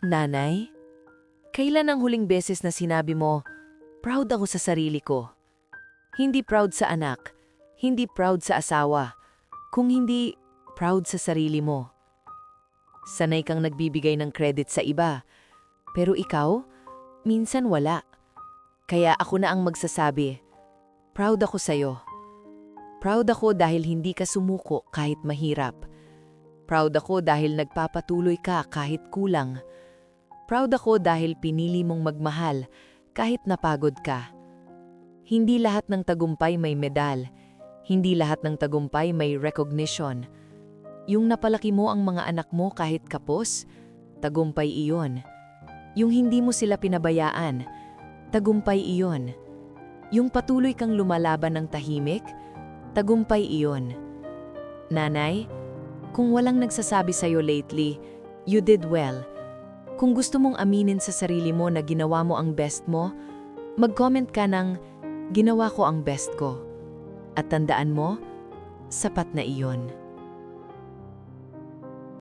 Nanay, kailan ang huling beses na sinabi mo, proud ako sa sarili ko? Hindi proud sa anak, hindi proud sa asawa, kung hindi proud sa sarili mo. Sanay kang nagbibigay ng credit sa iba, pero ikaw, minsan wala. Kaya ako na ang magsasabi, proud ako sa'yo. Proud ako dahil hindi ka sumuko kahit mahirap. Proud ako dahil nagpapatuloy ka kahit kulang. Proud ako dahil pinili mong magmahal kahit napagod ka. Hindi lahat ng tagumpay may medal. Hindi lahat ng tagumpay may recognition. Yung napalaki mo ang mga anak mo kahit kapos, tagumpay iyon. Yung hindi mo sila pinabayaan, tagumpay iyon. Yung patuloy kang lumalaban ng tahimik, tagumpay iyon. Nanay, kung walang nagsasabi sa'yo lately, you did well. Kung gusto mong aminin sa sarili mo na ginawa mo ang best mo, mag-comment ka ng, ginawa ko ang best ko. At tandaan mo, sapat na iyon.